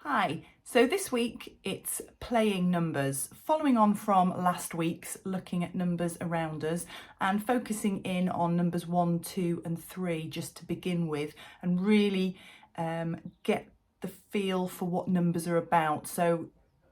Hi, so this week it's playing numbers, following on from last week's looking at numbers around us and focusing in on numbers 1, 2 and 3 just to begin with and really get the feel for what numbers are about. So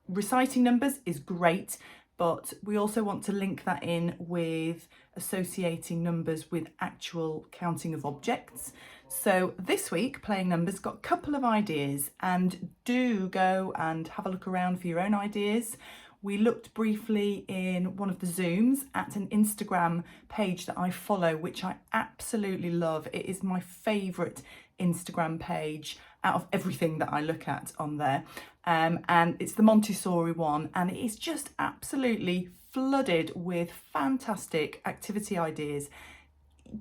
reciting numbers is great, but we also want to link that in with associating numbers with actual counting of objects. So this week, Playing Numbers got a couple of ideas, and do go and have a look around for your own ideas. We looked briefly in one of the Zooms at an Instagram page that I follow, which I absolutely love. It is my favourite Instagram page out of everything that I look at on there. And it's the Montessori one, and it is just absolutely flooded with fantastic activity ideas.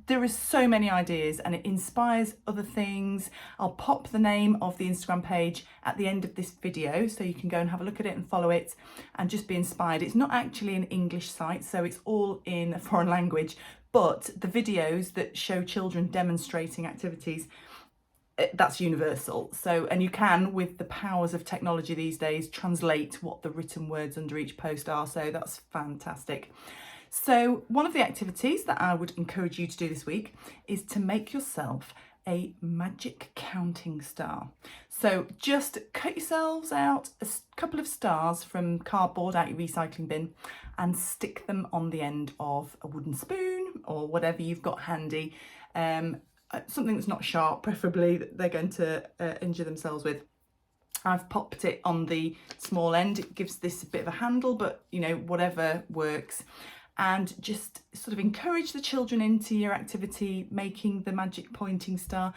There is so many ideas and it inspires other things. I'll pop the name of the Instagram page at the end of this video so you can go and have a look at it and follow it and just be inspired. It's not actually an English site, so it's all in a foreign language, but the videos that show children demonstrating activities, that's universal. So, and you can, with the powers of technology these days, translate what the written words under each post are, so that's fantastic. So one of the activities that I would encourage you to do this week is to make yourself a magic counting star. So just cut yourselves out a couple of stars from cardboard out your recycling bin and stick them on the end of a wooden spoon or whatever you've got handy. Something that's not sharp, preferably, that they're going to injure themselves with. I've popped it on the small end. It gives this a bit of a handle, but you know, whatever works. And just sort of encourage the children into your activity, making the magic pointing star.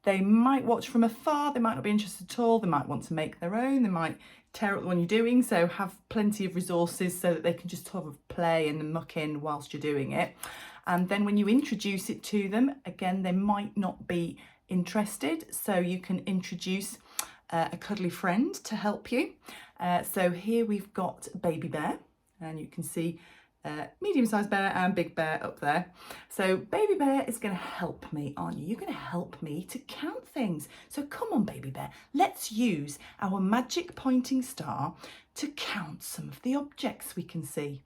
They might watch from afar, they might not be interested at all, they might want to make their own, they might tear up the one you're doing, so have plenty of resources so that they can just sort of play and muck in whilst you're doing it. And then when you introduce it to them, again, they might not be interested, so you can introduce a cuddly friend to help you. So here we've got Baby Bear, and you can see medium-sized bear and big bear up there. So Baby Bear is going to help me, aren't you? You're going to help me to count things. So come on, Baby Bear, let's use our magic pointing star to count some of the objects we can see.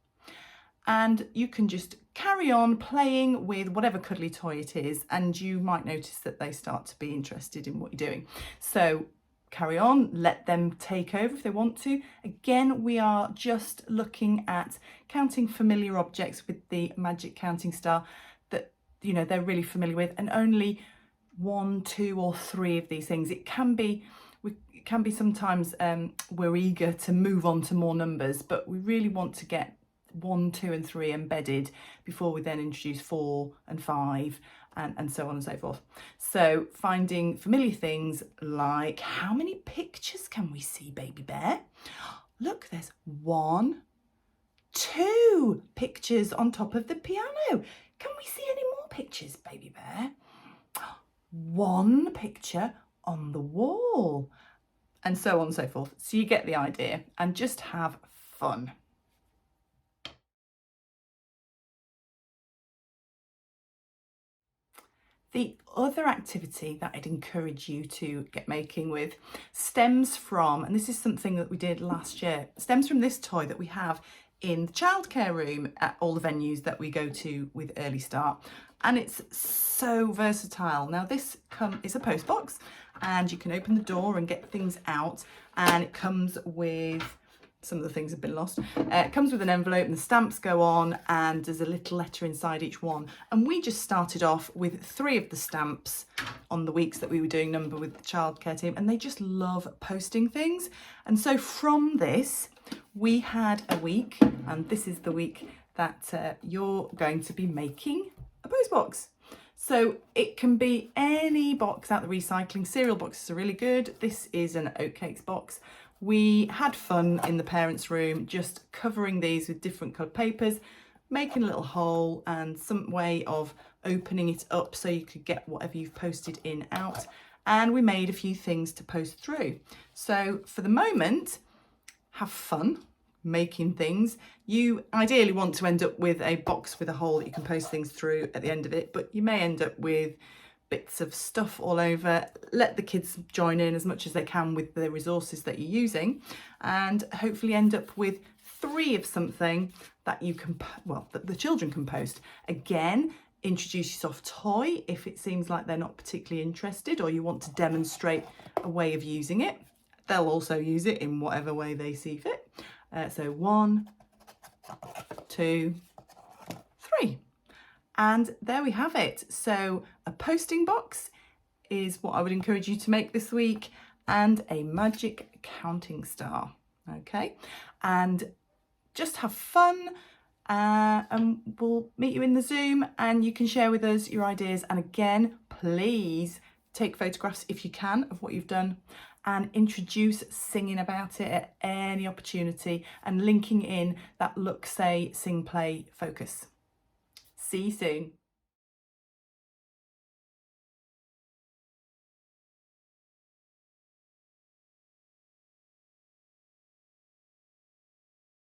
And you can just carry on playing with whatever cuddly toy it is, and you might notice that they start to be interested in what you're doing. So carry on, let them take over if they want to. Again, we are just looking at counting familiar objects with the magic counting star that, you know, they're really familiar with, and only 1, 2 or 3 of these things. It can be sometimes we're eager to move on to more numbers, but we really want to get 1, 2 and 3 embedded before we then introduce 4 and 5 and so on and so forth. So finding familiar things like, how many pictures can we see, Baby Bear? Look, there's 1, 2 pictures on top of the piano. Can we see any more pictures, Baby Bear? 1 picture on the wall, and so on and so forth. So you get the idea, and just have fun. The other activity that I'd encourage you to get making with stems from, and this is something that we did last year, stems from this toy that we have in the childcare room at all the venues that we go to with Early Start. And it's so versatile. Now this is a post box, and you can open the door and get things out, and it comes with, some of the things have been lost. It comes with an envelope and the stamps go on, and there's a little letter inside each one. And we just started off with 3 of the stamps on the weeks that we were doing number with the childcare team, and they just love posting things. And so from this, we had a week, and this is the week that you're going to be making a post box. So it can be any box out the recycling. Cereal boxes are really good. This is an oatcakes box. We had fun in the parents' room just covering these with different coloured papers, making a little hole and some way of opening it up so you could get whatever you've posted in out. And we made a few things to post through. So for the moment, have fun making things. You ideally want to end up with a box with a hole that you can post things through at the end of it, but you may end up with bits of stuff all over. Let the kids join in as much as they can with the resources that you're using, and hopefully end up with 3 of something that you can, well, that the children can post. Again, introduce your soft toy if it seems like they're not particularly interested, or you want to demonstrate a way of using it. They'll also use it in whatever way they see fit. So 1, 2, 3. And there we have it. So a posting box is what I would encourage you to make this week, and a magic counting star. Okay, and just have fun, and we'll meet you in the Zoom, and you can share with us your ideas. And again, please take photographs if you can of what you've done, and introduce singing about it at any opportunity, and linking in that look, say, sing, play focus. See you soon.